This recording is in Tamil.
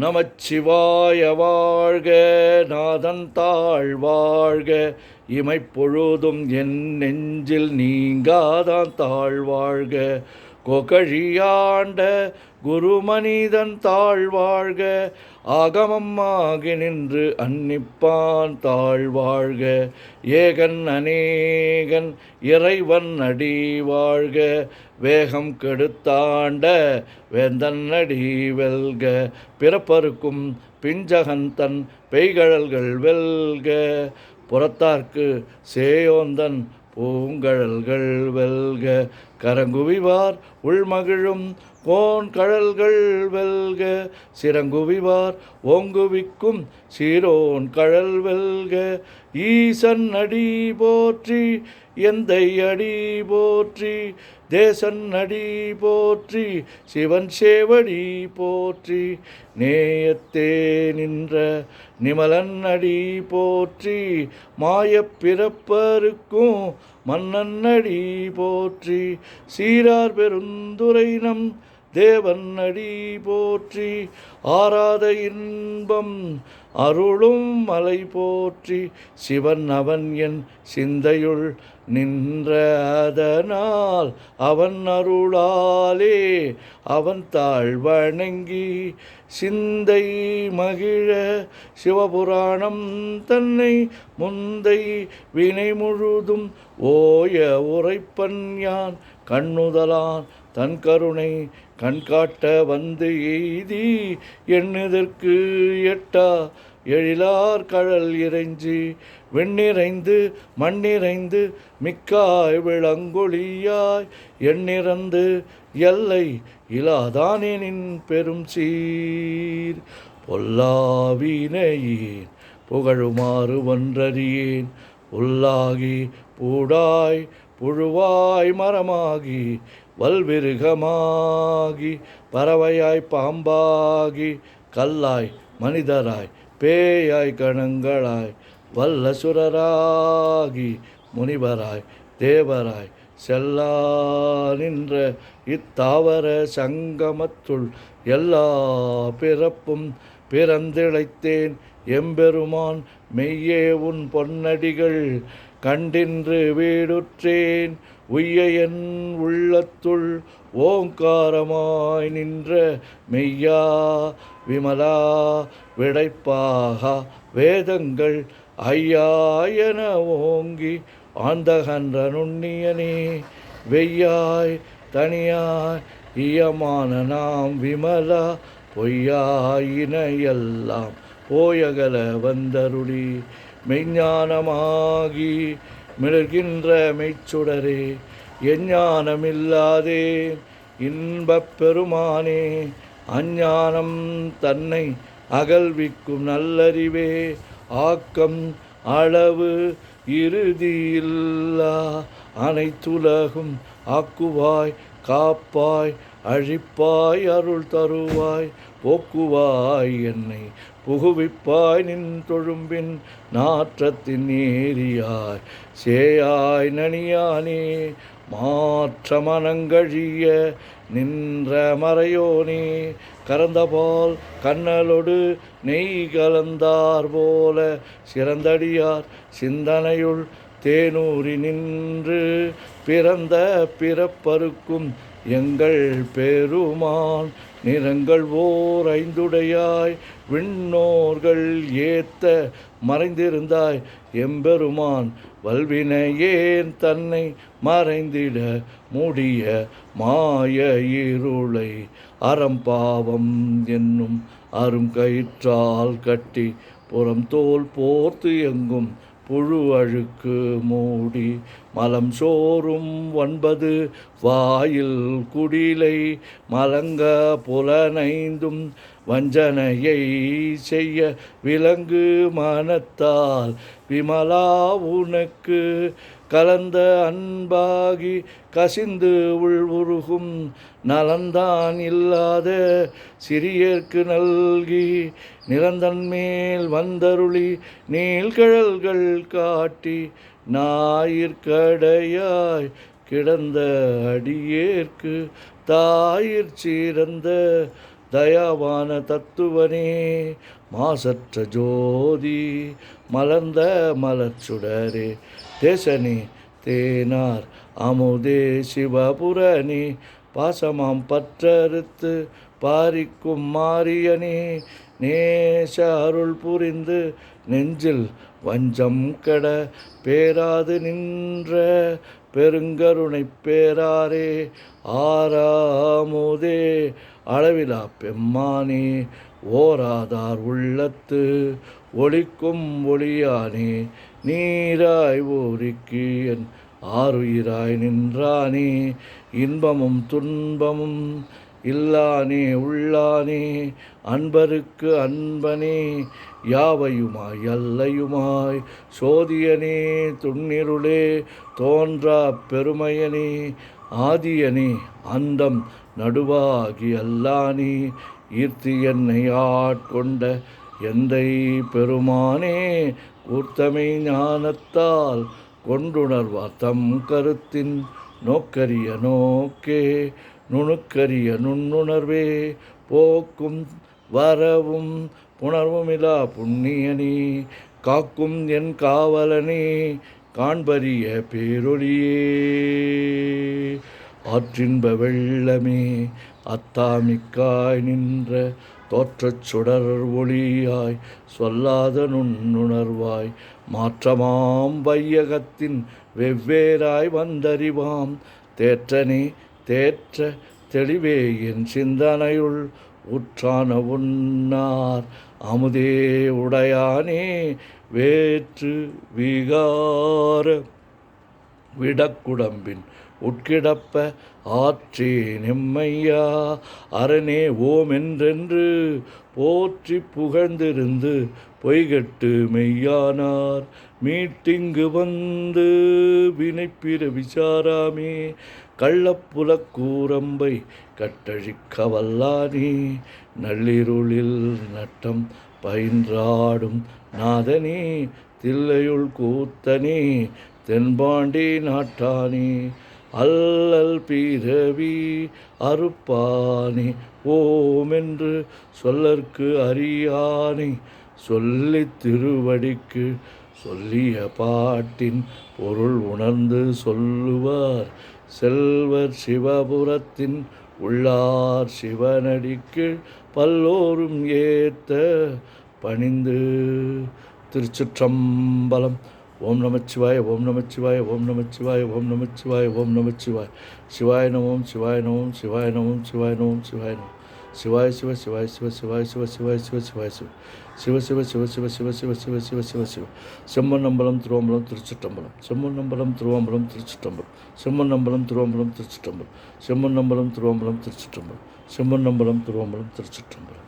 நமச்சிவாய வாழ்க, நாதன் தாழ் வாழ்க, இமைப்பொழுதும் என் நெஞ்சில் நீங்காதான் தாழ் வாழ்க. கொகழியாண்ட குருமனிதன் தாழ் வாழ்க, ஆகமம் ஆகி நின்று அன்னிப்பான் தாழ் வாழ்க. ஏகன் அநேகன் இறைவன் அடி வாழ்க, வேகம் கெடுத்தாண்ட வேந்தன் அடி வெல்க. பிறப்பருக்கும் பிஞ்சகன் தன் பெய்கழல்கள் வெல்க, புறத்தார்க்கு சேயோந்தன் பூங்கழல்கள் வெல்க. கரங்குவிவார் உள்மகிழும் கோன் கழல்கள் வெல்க, சிறங்குவிவார் ஓங்குவிக்கும் சீரோன் கழல் வெல்க. ஈசன் அடி போற்றி, எந்தை அடி போற்றி, தேசன் அடி போற்றி, சிவன் சேவடி போற்றி, நேயத்தே நின்ற நிமலன் அடி போற்றி, மாயப் பிறப்பருக்கும் மன்னன் அடி போற்றி, சீரார் பெருந்துரைநம் தேவன் அடி போற்றி, ஆராத இன்பம் அருளும் மலை போற்றி, சிவன் அவன் என் சிந்தையுள் நின்ற அதனால் அவன் அருளாலே அவன் தாழ் வணங்கி சிந்தை மகிழ சிவபுராணம் தன்னை முந்தை வினை முழுதும் ஓய உரைப்பன் யான். கண்ணுதலான் தன் கருணை கண்காட்ட வந்து எய்தி எண்ணுதற்கு எட்டா எழிலார் கழல் இறைஞ்சி, வெண்ணிறைந்து மண்ணிறைந்து மிக்காய் விளங்கொழியாய், எண்ணிறந்து எல்லை இலாதானேனின் பெரும் சீர். பொல்லாவினையேன் புகழுமாறு ஒன்றறியேன், உள்ளாகி பூடாய் புழுவாய் மரமாகி வல்விருகமாகி பறவையாய் பாம்பாகி கல்லாய் மனிதராய் பேயாய் கணங்களாய் வல்லசுரராகி முனிவராய் தேவராய் செல்லா நின்ற இத்தாவர சங்கமத்துள் எல்லா பிறப்பும் பிறந்திழைத்தேன் எம்பெருமான். மெய்யே உன் பொன்னடிகள் கண்டின்று வீடுற்றேன், உய்ய என் உள்ளத்துள் ஓங்காரமாய் நின்ற மெய்யா விமலா விடைப்பாகா வேதங்கள் ஐயா என ஓங்கி ஆந்தகன்ற நுண்ணியனே. வெய்யாய் தனியாய் இயமான நாம் விமலா, பொய்யாயின எல்லாம் போயகல வந்தருளி, மெய்ஞானமாகி மிளர்கின்ற மெய்ச்சுடரே, எஞ்ஞானமில்லாதே இன்பப் பெருமானே. அஞ்ஞானம் தன்னை அகல்விக்கும் நல்லறிவே, ஆக்கம் அளவு இறுதியில்லா அனைத்துலகும் ஆக்குவாய் காப்பாய் அழிப்பாய் அருள் தருவாய், போக்குவாய் என்னை புகுவிப்பாய் நின் தொழும்பின் நாற்றத்தின் ஏரியாய் சேயாய் நனியானே. மாற்ற மனங்கழிய நின்ற மறையோனே, கறந்தபால் கண்ணலொடு நெய் கலந்தார் போல சிறந்தடியார் சிந்தனையுள் தேனூரி நின்று பிறந்த பிறப்பருக்கும் எங்கள் பெருமான். நிறங்கள் ஓர் ஐந்துடையாய் விண்ணோர்கள் ஏத்த மறைந்திருந்தாய் எம்பெருமான், வல்வினையேன் தன்னை மறைந்திட முடிய மாய இருளை அறம்பாவம் என்னும் அரும் கயிற்றால் கட்டி புறம் தோல் போர்த்து எங்கும் புழு அழுக்கு மூடி, மலம் சோறும் 9 வாயில் குடிலை மலங்க புலனைந்தும் வஞ்சனையை செய்ய விலங்கு மனத்தால் விமலா உனக்கு கலந்த அன்பாகி கசிந்து உள்வுருகும் நலந்தான் இல்லாத சிறியர்க்கு நல்கி, நிரந்தன் மேல் வந்தருளி நீள்கழல்கள் காட்டி, ஞாயிற்கடையாய் கிடந்த அடியேற்கு தாயிற் சிறந்த தயாவான தத்துவனே மாசற்ற ஜோதி மலர்ந்த மலர்ச்சுடரே தேசனே தேனார் அமுதே சிவபுரணி பாசமாம் பற்றறுத்து பாரிக்கும் மாரியனே நேச அருள் புரிந்து நெஞ்சில் வஞ்சம் கெட பேராது நின்ற பெருங்கருணை பேராரே ஆறாமுதே அளவிலா பெம்மானே ஓராதார் உள்ளத்து ஒளிக்கும் ஒளியானே நீராய் ஊரிக்கு என் ஆறுயிராய் நின்றானே இன்பமும் துன்பமும் இல்லானே உள்ளானே அன்பருக்கு அன்பனே யாவையுமாய் அல்லையுமாய் சோதியனே துண்ணிருளே தோன்றா பெருமையனே ஆதியனே அந்தம் நடுவாகி அல்லானே ஈர்த்தி என்னை ஆட்கொண்ட எந்தை பெருமானே கூர்த்தமை ஞானத்தால் கொண்டுணர்வார் தம் கருத்தின் நோக்கரிய நோக்கே நுணுக்கரிய நுண்ணுணர்வே போக்கும் வரவும் புணர்வுமிலா புண்ணியனே காக்கும் என் காவலனே காண்பரிய பேரொளியே ஆற்றின்ப வெள்ளமே அத்தாமிக்காய் நின்ற தோற்றச் சுடர் ஒளியாய் சொல்லாத நுண்ணுணர்வாய் மாற்றமாம் வையகத்தின் வெவ்வேறாய் வந்தறிவாம் தேற்றனே தேற்ற தெளிவே என் சிந்தனையுள் உற்றான உன்னார் அமுதே உடையானே வேற்று விகார விடக்குடம்பின் உட்கிடப்ப ஆற்றே நெம்மையா அரணே ஓம் என்றென்று போற்றி புகழ்ந்திருந்து பொய்கட்டு மெய்யானார் மீட்டிங்கு வந்து வினைப்பிற விசாராமே கள்ளப்புலக் கூரம்பை கட்டழிக்க வல்லானே நள்ளிருளில் நட்டம் பயின்றாடும் நாதனே தில்லையுள் கூத்தனே தென்பாண்டி நாட்டானே அல்லல் பிறவி அறுப்பானே ஓமென்று சொல்லற்கு அறியானே சொல்லித் திருவடிக்கு சொல்லிய பாட்டின் பொருள் உணர்ந்து சொல்லுவார் செல்வர் சிவபுரத்தின் உள்ளார் சிவனடிக்கு பல்லோரும் ஏத்த பணிந்து. திருச்சிற்றம்பலம். ஓம் நமச்சிவாய ஓம் நமச்சிவாய ஓம் நமச்சிவாய ஓம் நமச்சிவாய ஓம் நமச்சிவாய. சிவாய நமோம் சிவாய நமோம் சிவாய நமோம் சிவாய நமோம் சிவாய நமோம். சிவாய சிவ சிவாய சிவ சிவாய சிவ சிவாய சிவ சிவாய சிவ சிவ சிவ சிவ சிவ சிவ சிவ சிவ சிவ சிவ சிவ. செம்மண்ணம்பலம் திருவம்பலம் திருச்சிற்றம்பலம். செம்மண்ணம்பலம் திருவம்பலம் திருச்சிற்றம்பலம். செம்மண்ணம்பலம் திருவம்பலம் திருச்சிற்றம்பலம். செம்மண்ணம்பலம் திருவம்பலம் திருச்சிற்றம்பலம். செம்மண்ணம்பலம் திருவம்பலம் திருச்சிற்றம்பலம்.